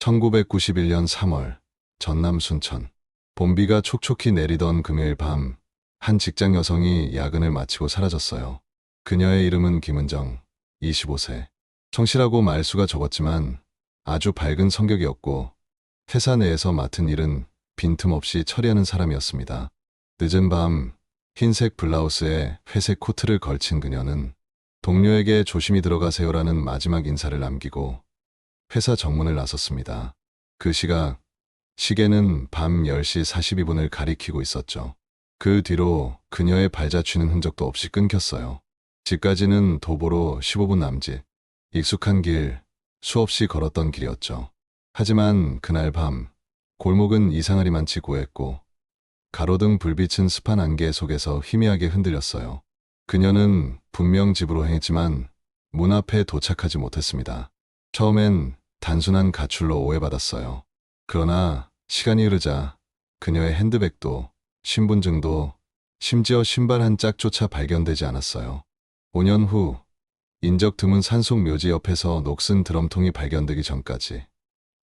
1991년 3월 전남 순천. 봄비가 촉촉히 내리던 금요일 밤, 한 직장 여성이 야근을 마치고 사라졌어요. 그녀의 이름은 김은정, 25세. 성실하고 말수가 적었지만 아주 밝은 성격이었고, 회사 내에서 맡은 일은 빈틈없이 처리하는 사람이었습니다. 늦은 밤, 흰색 블라우스에 회색 코트를 걸친 그녀는 동료에게 조심히 들어가세요라는 마지막 인사를 남기고 회사 정문을 나섰습니다. 그 시각, 시계는 밤 10시 42분을 가리키고 있었죠. 그 뒤로 그녀의 발자취는 흔적도 없이 끊겼어요. 집까지는 도보로 15분 남짓, 익숙한 길, 수없이 걸었던 길이었죠. 하지만 그날 밤, 골목은 이상하리만치 고했고, 가로등 불빛은 습한 안개 속에서 희미하게 흔들렸어요. 그녀는 분명 집으로 향했지만 문 앞에 도착하지 못했습니다. 처음엔 단순한 가출로 오해받았어요. 그러나 시간이 흐르자 그녀의 핸드백도 신분증도 심지어 신발 한 짝조차 발견되지 않았어요. 5년 후 인적 드문 산속 묘지 옆에서 녹슨 드럼통이 발견되기 전까지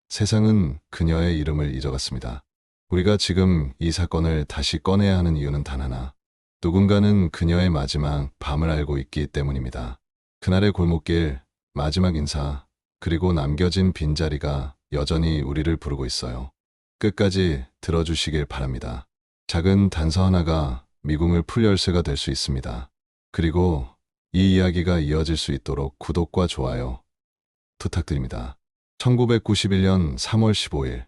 세상은 그녀의 이름을 잊어갔습니다. 우리가 지금 이 사건을 다시 꺼내야 하는 이유는 단 하나. 누군가는 그녀의 마지막 밤을 알고 있기 때문입니다. 그날의 골목길, 마지막 인사, 그리고 남겨진 빈자리가 여전히 우리를 부르고 있어요. 끝까지 들어주시길 바랍니다. 작은 단서 하나가 미궁을 풀 열쇠가 될 수 있습니다. 그리고 이 이야기가 이어질 수 있도록 구독과 좋아요 부탁드립니다. 1991년 3월 15일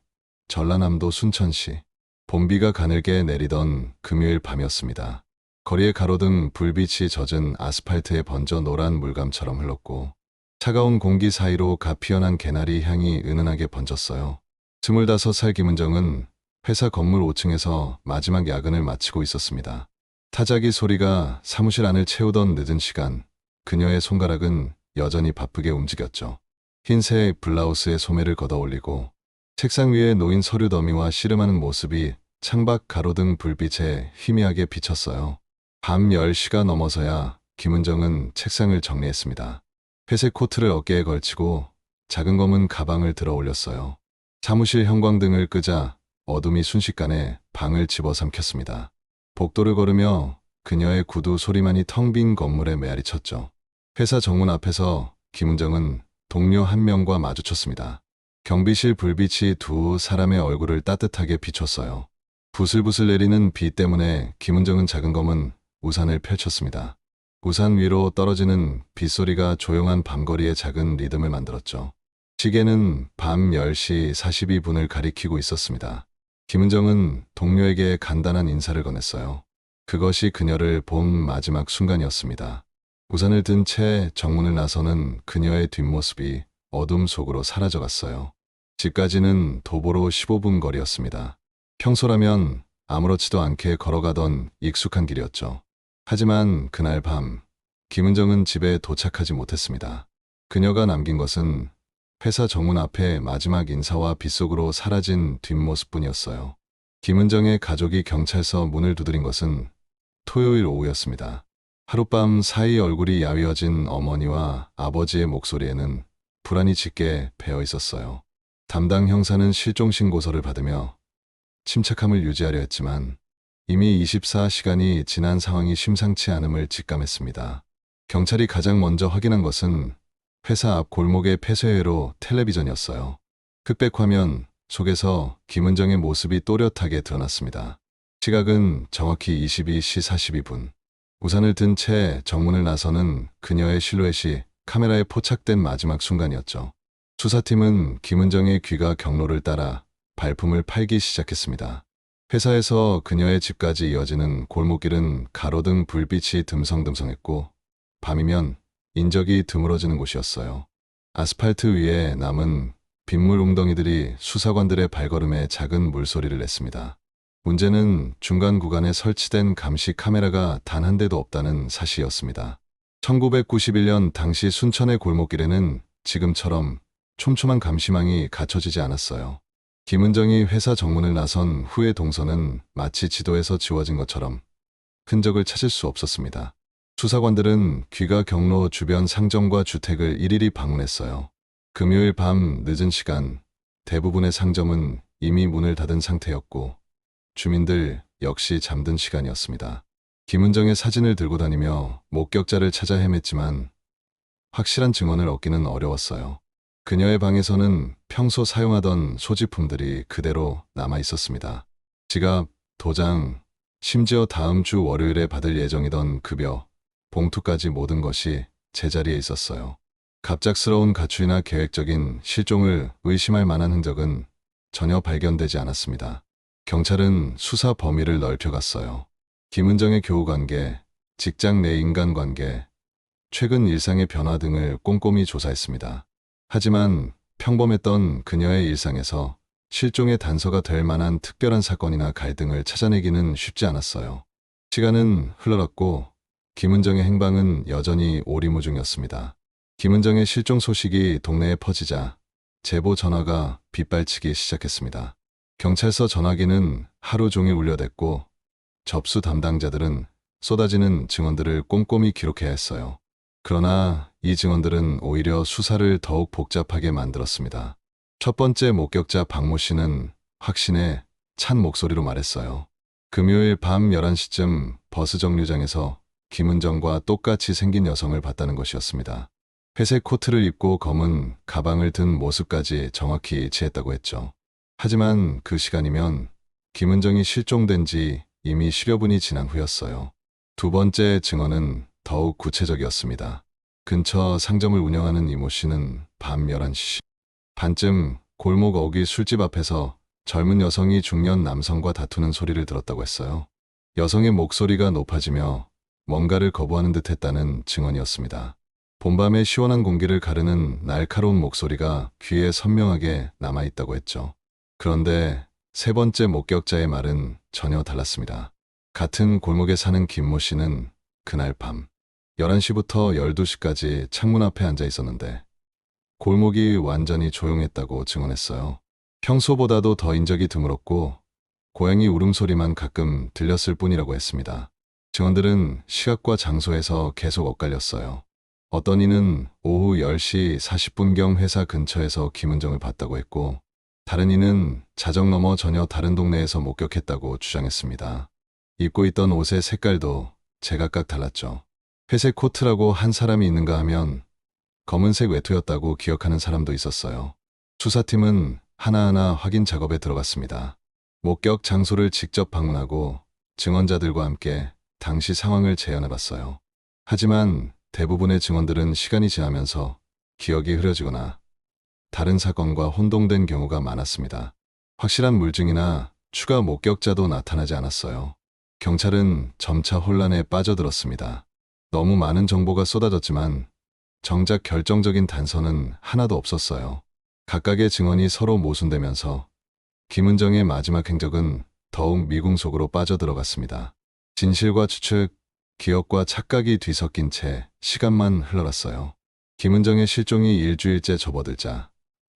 전라남도 순천시. 봄비가 가늘게 내리던 금요일 밤이었습니다. 거리의 가로등 불빛이 젖은 아스팔트에 번져 노란 물감처럼 흘렀고, 차가운 공기 사이로 가피연한 개나리 향이 은은하게 번졌어요. 25살 김은정은 회사 건물 5층에서 마지막 야근을 마치고 있었습니다. 타자기 소리가 사무실 안을 채우던 늦은 시간, 그녀의 손가락은 여전히 바쁘게 움직였죠. 흰색 블라우스에 소매를 걷어 올리고 책상 위에 놓인 서류 더미와 씨름하는 모습이 창밖 가로등 불빛에 희미하게 비쳤어요. 밤 10시가 넘어서야 김은정은 책상을 정리했습니다. 회색 코트를 어깨에 걸치고 작은 검은 가방을 들어 올렸어요. 사무실 형광등을 끄자 어둠이 순식간에 방을 집어삼켰습니다. 복도를 걸으며 그녀의 구두 소리만이 텅 빈 건물에 메아리 쳤죠. 회사 정문 앞에서 김은정은 동료 한 명과 마주쳤습니다. 경비실 불빛이 두 사람의 얼굴을 따뜻하게 비췄어요. 부슬부슬 내리는 비 때문에 김은정은 작은 검은 우산을 펼쳤습니다. 우산 위로 떨어지는 빗소리가 조용한 밤거리의 작은 리듬을 만들었죠. 시계는 밤 10시 42분을 가리키고 있었습니다. 김은정은 동료에게 간단한 인사를 건넸어요. 그것이 그녀를 본 마지막 순간이었습니다. 우산을 든 채 정문을 나서는 그녀의 뒷모습이 어둠 속으로 사라져갔어요. 집까지는 도보로 15분 거리였습니다. 평소라면 아무렇지도 않게 걸어가던 익숙한 길이었죠. 하지만 그날 밤, 김은정은 집에 도착하지 못했습니다. 그녀가 남긴 것은 회사 정문 앞에 마지막 인사와 빗속으로 사라진 뒷모습뿐이었어요. 김은정의 가족이 경찰서 문을 두드린 것은 토요일 오후였습니다. 하룻밤 사이 얼굴이 야위어진 어머니와 아버지의 목소리에는 불안이 짙게 배어 있었어요. 담당 형사는 실종 신고서를 받으며 침착함을 유지하려 했지만 이미 24시간이 지난 상황이 심상치 않음을 직감했습니다. 경찰이 가장 먼저 확인한 것은 회사 앞 골목의 폐쇄회로 텔레비전이었어요. 흑백 화면 속에서 김은정의 모습이 또렷하게 드러났습니다. 시각은 정확히 22시 42분. 우산을 든 채 정문을 나서는 그녀의 실루엣이 카메라에 포착된 마지막 순간이었죠. 수사팀은 김은정의 귀가 경로를 따라 발품을 팔기 시작했습니다. 회사에서 그녀의 집까지 이어지는 골목길은 가로등 불빛이 듬성듬성했고, 밤이면 인적이 드물어지는 곳이었어요. 아스팔트 위에 남은 빗물 웅덩이들이 수사관들의 발걸음에 작은 물소리를 냈습니다. 문제는 중간 구간에 설치된 감시 카메라가 단 한 대도 없다는 사실이었습니다. 1991년 당시 순천의 골목길에는 지금처럼 촘촘한 감시망이 갖춰지지 않았어요. 김은정이 회사 정문을 나선 후의 동선은 마치 지도에서 지워진 것처럼 흔적을 찾을 수 없었습니다. 수사관들은 귀가 경로 주변 상점과 주택을 일일이 방문했어요. 금요일 밤 늦은 시간, 대부분의 상점은 이미 문을 닫은 상태였고 주민들 역시 잠든 시간이었습니다. 김은정의 사진을 들고 다니며 목격자를 찾아 헤맸지만 확실한 증언을 얻기는 어려웠어요. 그녀의 방에서는 평소 사용하던 소지품들이 그대로 남아 있었습니다. 지갑, 도장, 심지어 다음 주 월요일에 받을 예정이던 급여, 봉투까지 모든 것이 제자리에 있었어요. 갑작스러운 가출이나 계획적인 실종을 의심할 만한 흔적은 전혀 발견되지 않았습니다. 경찰은 수사 범위를 넓혀갔어요. 김은정의 교우관계, 직장 내 인간관계, 최근 일상의 변화 등을 꼼꼼히 조사했습니다. 하지만 평범했던 그녀의 일상에서 실종의 단서가 될 만한 특별한 사건이나 갈등을 찾아내기는 쉽지 않았어요. 시간은 흘러갔고 김은정의 행방은 여전히 오리무중이었습니다. 김은정의 실종 소식이 동네에 퍼지자 제보 전화가 빗발치기 시작했습니다. 경찰서 전화기는 하루 종일 울려댔고 접수 담당자들은 쏟아지는 증언들을 꼼꼼히 기록해야 했어요. 그러나 이 증언들은 오히려 수사를 더욱 복잡하게 만들었습니다. 첫 번째 목격자 박모 씨는 확신에 찬 목소리로 말했어요. 금요일 밤 11시쯤 버스 정류장에서 김은정과 똑같이 생긴 여성을 봤다는 것이었습니다. 회색 코트를 입고 검은 가방을 든 모습까지 정확히 일치했다고 했죠. 하지만 그 시간이면 김은정이 실종된 지 이미 시려분이 지난 후였어요. 두 번째 증언은 더욱 구체적이었습니다. 근처 상점을 운영하는 이모 씨는 밤 11시 반쯤 골목 어귀 술집 앞에서 젊은 여성이 중년 남성과 다투는 소리를 들었다고 했어요. 여성의 목소리가 높아지며 뭔가를 거부하는 듯 했다는 증언이었습니다. 봄밤의 시원한 공기를 가르는 날카로운 목소리가 귀에 선명하게 남아있다고 했죠. 그런데 세 번째 목격자의 말은 전혀 달랐습니다. 같은 골목에 사는 김모 씨는 그날 밤 11시부터 12시까지 창문 앞에 앉아 있었는데 골목이 완전히 조용했다고 증언했어요. 평소보다도 더 인적이 드물었고 고양이 울음소리만 가끔 들렸을 뿐이라고 했습니다. 증언들은 시각과 장소에서 계속 엇갈렸어요. 어떤 이는 오후 10시 40분경 회사 근처에서 김은정을 봤다고 했고 다른 이는 자정 넘어 전혀 다른 동네에서 목격했다고 주장했습니다. 입고 있던 옷의 색깔도 제각각 달랐죠. 회색 코트라고 한 사람이 있는가 하면 검은색 외투였다고 기억하는 사람도 있었어요. 수사팀은 하나하나 확인 작업에 들어갔습니다. 목격 장소를 직접 방문하고 증언자들과 함께 당시 상황을 재현해봤어요. 하지만 대부분의 증언들은 시간이 지나면서 기억이 흐려지거나 다른 사건과 혼동된 경우가 많았습니다. 확실한 물증이나 추가 목격자도 나타나지 않았어요. 경찰은 점차 혼란에 빠져들었습니다. 너무 많은 정보가 쏟아졌지만 정작 결정적인 단서는 하나도 없었어요. 각각의 증언이 서로 모순되면서 김은정의 마지막 행적은 더욱 미궁 속으로 빠져들어갔습니다. 진실과 추측, 기억과 착각이 뒤섞인 채 시간만 흘러갔어요. 김은정의 실종이 일주일째 접어들자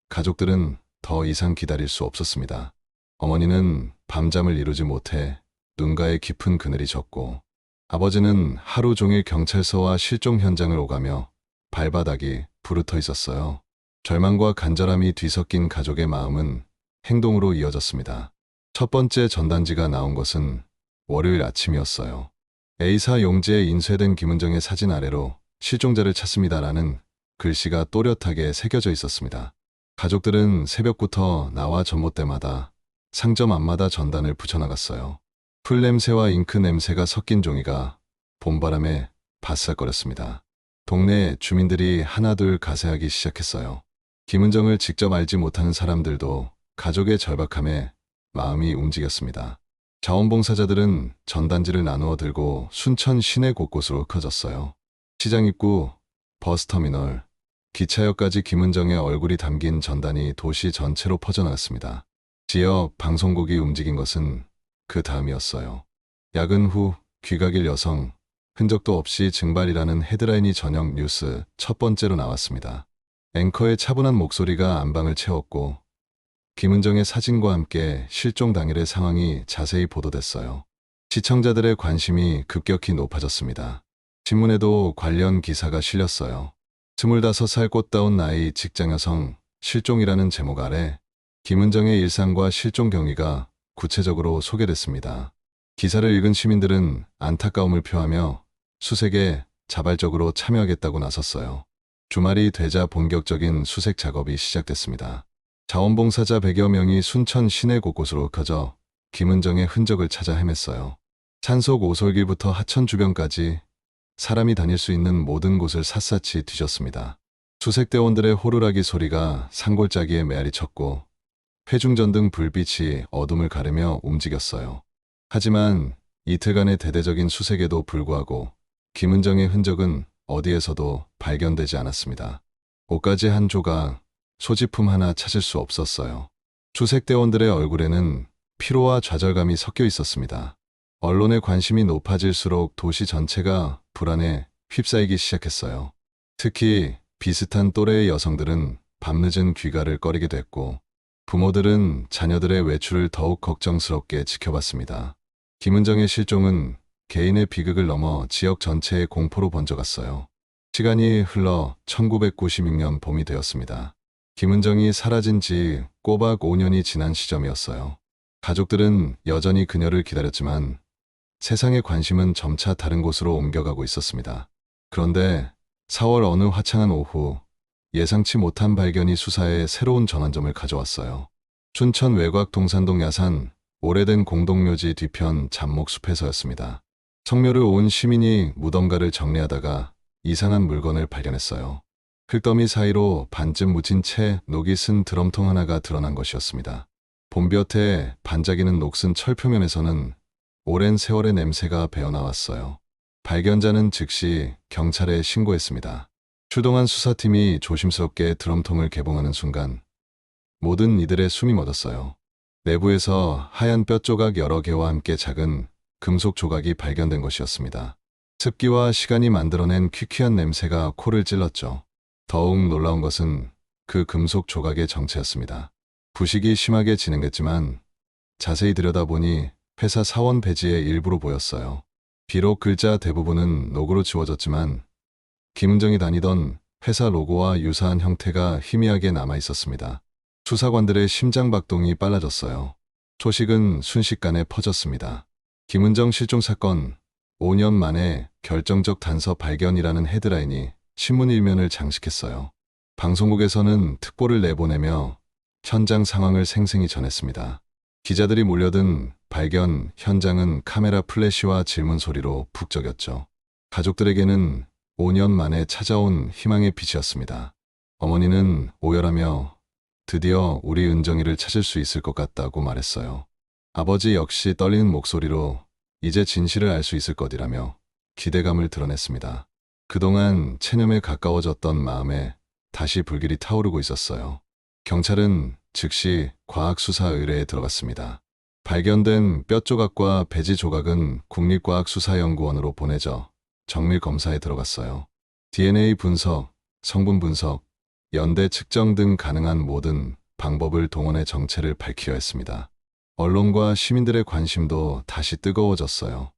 가족들은 더 이상 기다릴 수 없었습니다. 어머니는 밤잠을 이루지 못해 눈가에 깊은 그늘이 졌고 아버지는 하루 종일 경찰서와 실종 현장을 오가며 발바닥이 부르터 있었어요. 절망과 간절함이 뒤섞인 가족의 마음은 행동으로 이어졌습니다. 첫 번째 전단지가 나온 것은 월요일 아침이었어요. A사 용지에 인쇄된 김은정의 사진 아래로 실종자를 찾습니다라는 글씨가 또렷하게 새겨져 있었습니다. 가족들은 새벽부터 나와 전봇대마다 상점 앞마다 전단을 붙여나갔어요. 풀 냄새와 잉크 냄새가 섞인 종이가 봄바람에 바싹거렸습니다. 동네 주민들이 하나둘 가세하기 시작했어요. 김은정을 직접 알지 못하는 사람들도 가족의 절박함에 마음이 움직였습니다. 자원봉사자들은 전단지를 나누어 들고 순천 시내 곳곳으로 흩어졌어요. 시장 입구, 버스터미널, 기차역까지 김은정의 얼굴이 담긴 전단이 도시 전체로 퍼져나갔습니다. 지역 방송국이 움직인 것은 그 다음이었어요. 야근 후 귀가길 여성, 흔적도 없이 증발이라는 헤드라인이 저녁 뉴스 첫 번째로 나왔습니다. 앵커의 차분한 목소리가 안방을 채웠고 김은정의 사진과 함께 실종 당일의 상황이 자세히 보도됐어요. 시청자들의 관심이 급격히 높아졌습니다. 신문에도 관련 기사가 실렸어요. 25살 꽃다운 나이 직장 여성 실종이라는 제목 아래 김은정의 일상과 실종 경위가 구체적으로 소개됐습니다. 기사를 읽은 시민들은 안타까움을 표하며 수색에 자발적으로 참여하겠다고 나섰어요. 주말이 되자 본격적인 수색 작업이 시작됐습니다. 자원봉사자 100여 명이 순천 시내 곳곳으로 흩어져 김은정의 흔적을 찾아 헤맸어요. 산속 오솔길부터 하천 주변까지 사람이 다닐 수 있는 모든 곳을 샅샅이 뒤졌습니다. 수색대원들의 호루라기 소리가 산골짜기에 메아리 쳤고 회중전 등 불빛이 어둠을 가르며 움직였어요. 하지만 이틀간의 대대적인 수색에도 불구하고 김은정의 흔적은 어디에서도 발견되지 않았습니다. 옷가지 한 조각, 소지품 하나 찾을 수 없었어요. 수색대원들의 얼굴에는 피로와 좌절감이 섞여 있었습니다. 언론의 관심이 높아질수록 도시 전체가 불안에 휩싸이기 시작했어요. 특히 비슷한 또래의 여성들은 밤늦은 귀가를 꺼리게 됐고 부모들은 자녀들의 외출을 더욱 걱정스럽게 지켜봤습니다. 김은정의 실종은 개인의 비극을 넘어 지역 전체의 공포로 번져갔어요. 시간이 흘러 1996년 봄이 되었습니다. 김은정이 사라진 지 꼬박 5년이 지난 시점이었어요. 가족들은 여전히 그녀를 기다렸지만 세상의 관심은 점차 다른 곳으로 옮겨가고 있었습니다. 그런데 4월 어느 화창한 오후 예상치 못한 발견이 수사에 새로운 전환점을 가져왔어요. 춘천 외곽 동산동 야산 오래된 공동묘지 뒤편 잡목숲에서였습니다. 성묘를 온 시민이 무덤가를 정리하다가 이상한 물건을 발견했어요. 흙더미 사이로 반쯤 묻힌 채 녹이 쓴 드럼통 하나가 드러난 것이었습니다. 봄볕에 반짝이는 녹슨 철 표면에서는 오랜 세월의 냄새가 배어나왔어요. 발견자는 즉시 경찰에 신고했습니다. 출동한 수사팀이 조심스럽게 드럼통을 개봉하는 순간 모든 이들의 숨이 멎었어요. 내부에서 하얀 뼈 조각 여러 개와 함께 작은 금속 조각이 발견된 것이었습니다. 습기와 시간이 만들어낸 퀴퀴한 냄새가 코를 찔렀죠. 더욱 놀라운 것은 그 금속 조각의 정체였습니다. 부식이 심하게 진행됐지만 자세히 들여다보니 회사 사원 배지의 일부로 보였어요. 비록 글자 대부분은 녹으로 지워졌지만 김은정이 다니던 회사 로고와 유사한 형태가 희미하게 남아 있었습니다. 수사관들의 심장박동이 빨라졌어요. 소식은 순식간에 퍼졌습니다. 김은정 실종 사건 5년 만에 결정적 단서 발견이라는 헤드라인이 신문 일면을 장식했어요. 방송국에서는 특보를 내보내며 현장 상황을 생생히 전했습니다. 기자들이 몰려든 발견 현장은 카메라 플래시와 질문 소리로 북적였죠. 가족들에게는 5년 만에 찾아온 희망의 빛이었습니다. 어머니는 오열하며 드디어 우리 은정이를 찾을 수 있을 것 같다고 말했어요. 아버지 역시 떨리는 목소리로 이제 진실을 알 수 있을 것이라며 기대감을 드러냈습니다. 그동안 체념에 가까워졌던 마음에 다시 불길이 타오르고 있었어요. 경찰은 즉시 과학수사 의뢰에 들어갔습니다. 발견된 뼈 조각과 배지 조각은 국립과학수사연구원으로 보내져 정밀 검사에 들어갔어요. DNA 분석, 성분 분석, 연대 측정 등 가능한 모든 방법을 동원해 정체를 밝히려 했습니다. 언론과 시민들의 관심도 다시 뜨거워졌어요.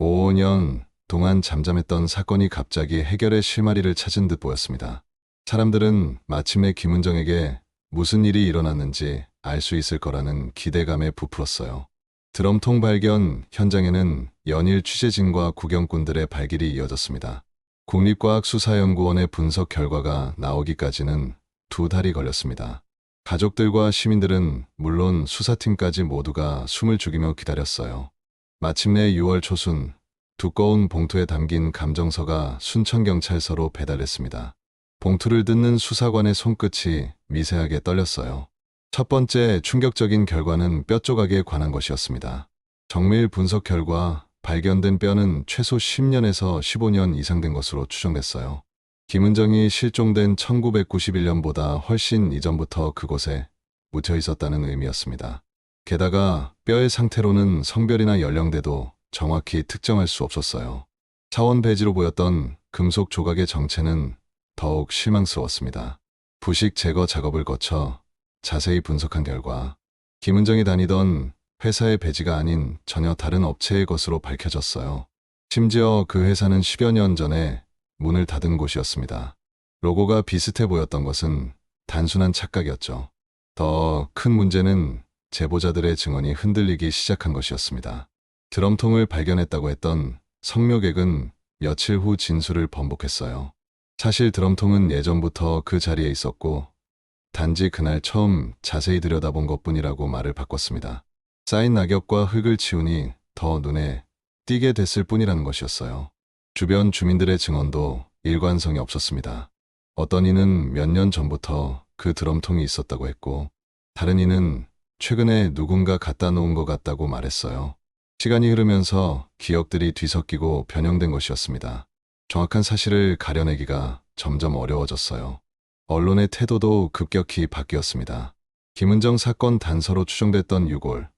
5년 동안 잠잠했던 사건이 갑자기 해결의 실마리를 찾은 듯 보였습니다. 사람들은 마침내 김은정에게 무슨 일이 일어났는지 알 수 있을 거라는 기대감에 부풀었어요. 드럼통 발견 현장에는 연일 취재진과 구경꾼들의 발길이 이어졌습니다. 국립과학수사연구원의 분석 결과가 나오기까지는 2달이 걸렸습니다. 가족들과 시민들은 물론 수사팀까지 모두가 숨을 죽이며 기다렸어요. 마침내 6월 초순 두꺼운 봉투에 담긴 감정서가 순천경찰서로 배달됐습니다. 봉투를 뜯는 수사관의 손끝이 미세하게 떨렸어요. 첫 번째 충격적인 결과는 뼈 조각에 관한 것이었습니다. 정밀 분석 결과 발견된 뼈는 최소 10년에서 15년 이상 된 것으로 추정됐어요. 김은정이 실종된 1991년보다 훨씬 이전부터 그곳에 묻혀 있었다는 의미였습니다. 게다가 뼈의 상태로는 성별이나 연령대도 정확히 특정할 수 없었어요. 차원 배지로 보였던 금속 조각의 정체는 더욱 실망스러웠습니다. 부식 제거 작업을 거쳐 자세히 분석한 결과 김은정이 다니던 회사의 배지가 아닌 전혀 다른 업체의 것으로 밝혀졌어요. 심지어 그 회사는 10여 년 전에 문을 닫은 곳이었습니다. 로고가 비슷해 보였던 것은 단순한 착각이었죠. 더 큰 문제는 제보자들의 증언이 흔들리기 시작한 것이었습니다. 드럼통을 발견했다고 했던 성묘객은 며칠 후 진술을 번복했어요. 사실 드럼통은 예전부터 그 자리에 있었고 단지 그날 처음 자세히 들여다본 것뿐이라고 말을 바꿨습니다. 쌓인 낙엽과 흙을 치우니 더 눈에 띄게 됐을 뿐이라는 것이었어요. 주변 주민들의 증언도 일관성이 없었습니다. 어떤 이는 몇 년 전부터 그 드럼통이 있었다고 했고, 다른 이는 최근에 누군가 갖다 놓은 것 같다고 말했어요. 시간이 흐르면서 기억들이 뒤섞이고 변형된 것이었습니다. 정확한 사실을 가려내기가 점점 어려워졌어요. 언론의 태도도 급격히 바뀌었습니다. 김은정 사건 단서로 추정됐던 유골,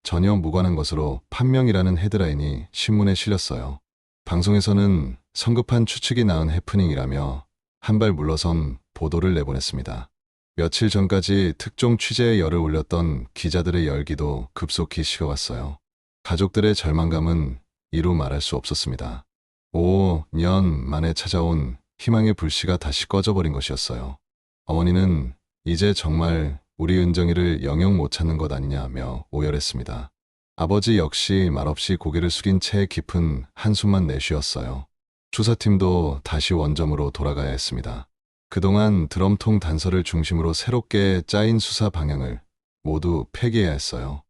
전혀 무관한 것으로 판명이라는 헤드라인이 신문에 실렸어요. 방송에서는 성급한 추측이 낳은 해프닝이라며 한 발 물러선 보도를 내보냈습니다. 며칠 전까지 특종 취재에 열을 올렸던 기자들의 열기도 급속히 식어갔어요. 가족들의 절망감은 이루 말할 수 없었습니다. 5년 만에 찾아온 희망의 불씨가 다시 꺼져버린 것이었어요. 어머니는 이제 정말 우리 은정이를 영영 못 찾는 것 아니냐며 오열했습니다. 아버지 역시 말없이 고개를 숙인 채 깊은 한숨만 내쉬었어요. 수사팀도 다시 원점으로 돌아가야 했습니다. 그동안 드럼통 단서를 중심으로 새롭게 짜인 수사 방향을 모두 폐기해야 했어요.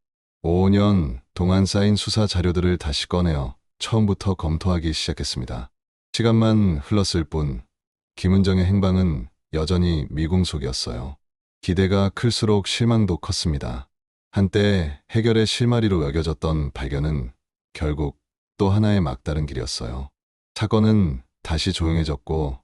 5년 동안 쌓인 수사 자료들을 다시 꺼내어 처음부터 검토하기 시작했습니다. 시간만 흘렀을 뿐 김은정의 행방은 여전히 미궁 속이었어요. 기대가 클수록 실망도 컸습니다. 한때 해결의 실마리로 여겨졌던 발견은 결국 또 하나의 막다른 길이었어요. 사건은 다시 조용해졌고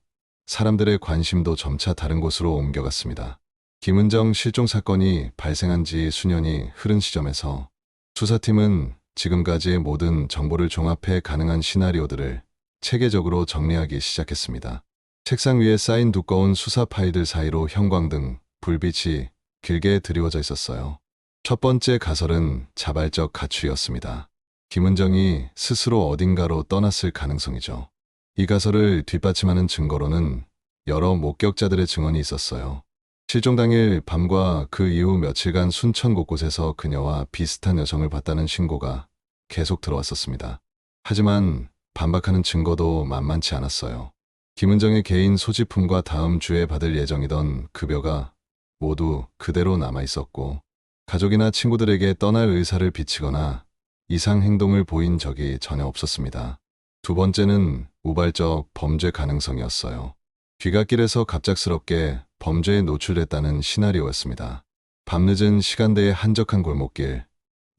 사람들의 관심도 점차 다른 곳으로 옮겨갔습니다. 김은정 실종 사건이 발생한 지 수년이 흐른 시점에서 수사팀은 지금까지의 모든 정보를 종합해 가능한 시나리오들을 체계적으로 정리하기 시작했습니다. 책상 위에 쌓인 두꺼운 수사 파일들 사이로 형광등, 불빛이 길게 드리워져 있었어요. 첫 번째 가설은 자발적 가출이었습니다. 김은정이 스스로 어딘가로 떠났을 가능성이죠. 이 가설을 뒷받침하는 증거로는 여러 목격자들의 증언이 있었어요. 실종 당일 밤과 그 이후 며칠간 순천 곳곳에서 그녀와 비슷한 여성을 봤다는 신고가 계속 들어왔었습니다. 하지만 반박하는 증거도 만만치 않았어요. 김은정의 개인 소지품과 다음 주에 받을 예정이던 급여가 모두 그대로 남아 있었고 가족이나 친구들에게 떠날 의사를 비치거나 이상 행동을 보인 적이 전혀 없었습니다. 두 번째는 우발적 범죄 가능성이었어요. 귀갓길에서 갑작스럽게 범죄에 노출됐다는 시나리오였습니다. 밤늦은 시간대의 한적한 골목길,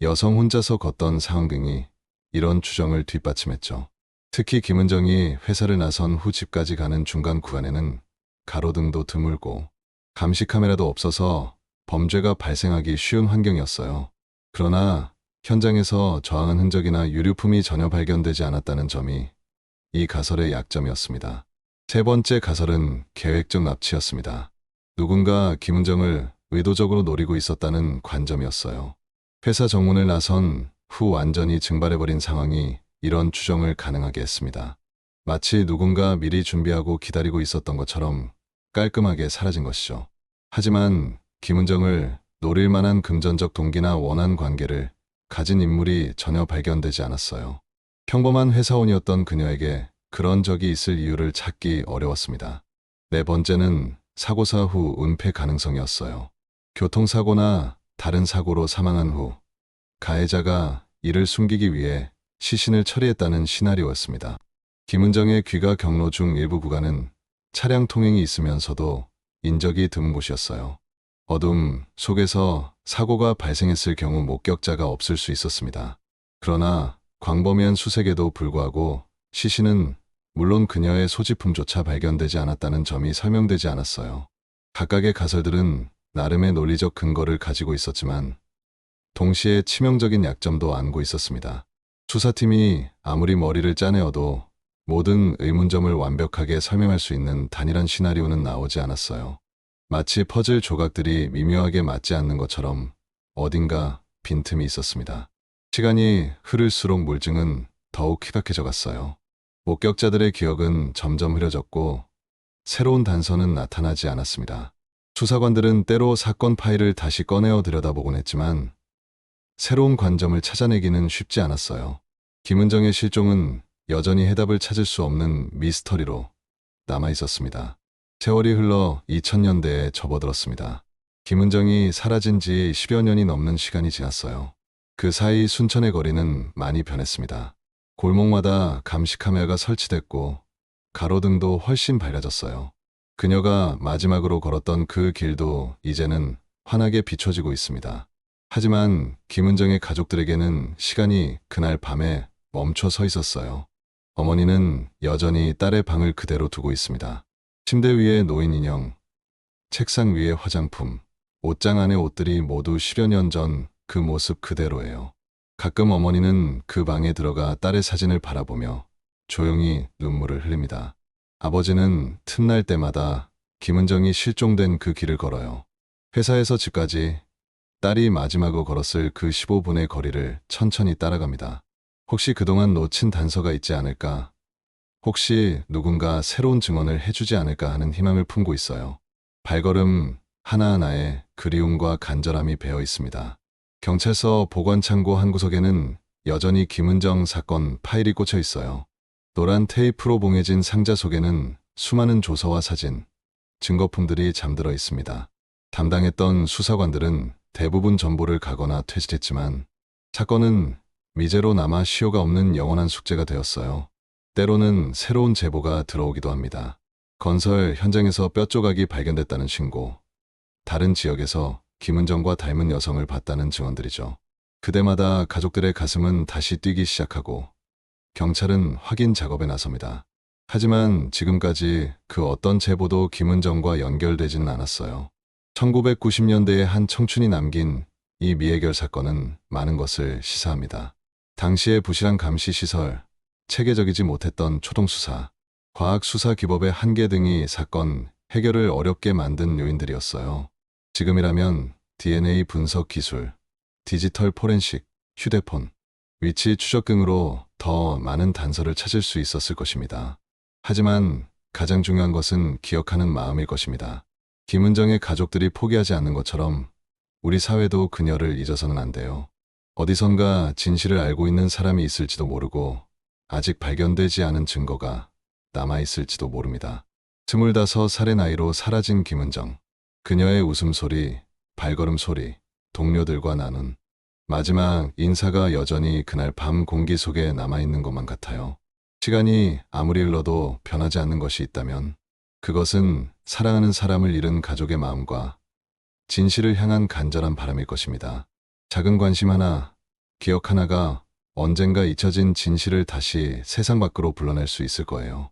여성 혼자서 걷던 상황 등이 이런 추정을 뒷받침했죠. 특히 김은정이 회사를 나선 후 집까지 가는 중간 구간에는 가로등도 드물고 감시 카메라도 없어서 범죄가 발생하기 쉬운 환경이었어요. 그러나 현장에서 저항한 흔적이나 유류품이 전혀 발견되지 않았다는 점이 이 가설의 약점이었습니다. 세 번째 가설은 계획적 납치였습니다. 누군가 김은정을 의도적으로 노리고 있었다는 관점이었어요. 회사 정문을 나선 후 완전히 증발해버린 상황이 이런 추정을 가능하게 했습니다. 마치 누군가 미리 준비하고 기다리고 있었던 것처럼 깔끔하게 사라진 것이죠. 하지만 김은정을 노릴 만한 금전적 동기나 원한 관계를 가진 인물이 전혀 발견되지 않았어요. 평범한 회사원이었던 그녀에게 그런 적이 있을 이유를 찾기 어려웠습니다. 네 번째는 사고사 후 은폐 가능성이었어요. 교통사고나 다른 사고로 사망한 후 가해자가 이를 숨기기 위해 시신을 처리했다는 시나리오였습니다. 김은정의 귀가 경로 중 일부 구간은 차량 통행이 있으면서도 인적이 드문 곳이었어요. 어둠 속에서 사고가 발생했을 경우 목격자가 없을 수 있었습니다. 그러나 광범위한 수색에도 불구하고 시신은 물론 그녀의 소지품조차 발견되지 않았다는 점이 설명되지 않았어요. 각각의 가설들은 나름의 논리적 근거를 가지고 있었지만 동시에 치명적인 약점도 안고 있었습니다. 수사팀이 아무리 머리를 짜내어도 모든 의문점을 완벽하게 설명할 수 있는 단일한 시나리오는 나오지 않았어요. 마치 퍼즐 조각들이 미묘하게 맞지 않는 것처럼 어딘가 빈틈이 있었습니다. 시간이 흐를수록 물증은 더욱 희박해져 갔어요. 목격자들의 기억은 점점 흐려졌고 새로운 단서는 나타나지 않았습니다. 수사관들은 때로 사건 파일을 다시 꺼내어 들여다보곤 했지만 새로운 관점을 찾아내기는 쉽지 않았어요. 김은정의 실종은 여전히 해답을 찾을 수 없는 미스터리로 남아 있었습니다. 세월이 흘러 2000년대에 접어들었습니다. 김은정이 사라진 지 10여 년이 넘는 시간이 지났어요. 그 사이 순천의 거리는 많이 변했습니다. 골목마다 감시 카메라가 설치됐고 가로등도 훨씬 밝아졌어요. 그녀가 마지막으로 걸었던 그 길도 이제는 환하게 비춰지고 있습니다. 하지만 김은정의 가족들에게는 시간이 그날 밤에 멈춰 서 있었어요. 어머니는 여전히 딸의 방을 그대로 두고 있습니다. 침대 위에 놓인 인형, 책상 위에 화장품, 옷장 안의 옷들이 모두 10여 년 전 그 모습 그대로예요. 가끔 어머니는 그 방에 들어가 딸의 사진을 바라보며 조용히 눈물을 흘립니다. 아버지는 틈날 때마다 김은정이 실종된 그 길을 걸어요. 회사에서 집까지 딸이 마지막으로 걸었을 그 15분의 거리를 천천히 따라갑니다. 혹시 그동안 놓친 단서가 있지 않을까? 혹시 누군가 새로운 증언을 해주지 않을까 하는 희망을 품고 있어요. 발걸음 하나하나에 그리움과 간절함이 배어 있습니다. 경찰서 보관창고 한 구석에는 여전히 김은정 사건 파일이 꽂혀 있어요. 노란 테이프로 봉해진 상자 속에는 수많은 조서와 사진, 증거품들이 잠들어 있습니다. 담당했던 수사관들은 대부분 전보를 가거나 퇴직했지만 사건은 미제로 남아 시효가 없는 영원한 숙제가 되었어요. 때로는 새로운 제보가 들어오기도 합니다. 건설 현장에서 뼈 조각이 발견됐다는 신고, 다른 지역에서 김은정과 닮은 여성을 봤다는 증언들이죠. 그때마다 가족들의 가슴은 다시 뛰기 시작하고 경찰은 확인 작업에 나섭니다. 하지만 지금까지 그 어떤 제보도 김은정과 연결되지는 않았어요. 1990년대의 한 청춘이 남긴 이 미해결 사건은 많은 것을 시사합니다. 당시의 부실한 감시시설, 체계적이지 못했던 초동수사, 과학수사기법의 한계 등이 사건 해결을 어렵게 만든 요인들이었어요. 지금이라면 DNA 분석 기술, 디지털 포렌식, 휴대폰, 위치 추적 등으로 더 많은 단서를 찾을 수 있었을 것입니다. 하지만 가장 중요한 것은 기억하는 마음일 것입니다. 김은정의 가족들이 포기하지 않는 것처럼 우리 사회도 그녀를 잊어서는 안 돼요. 어디선가 진실을 알고 있는 사람이 있을지도 모르고 아직 발견되지 않은 증거가 남아있을지도 모릅니다. 25살의 나이로 사라진 김은정. 그녀의 웃음소리, 발걸음소리, 동료들과 나눈 마지막 인사가 여전히 그날 밤 공기 속에 남아있는 것만 같아요. 시간이 아무리 흘러도 변하지 않는 것이 있다면 그것은 사랑하는 사람을 잃은 가족의 마음과 진실을 향한 간절한 바람일 것입니다. 작은 관심 하나, 기억 하나가 언젠가 잊혀진 진실을 다시 세상 밖으로 불러낼 수 있을 거예요.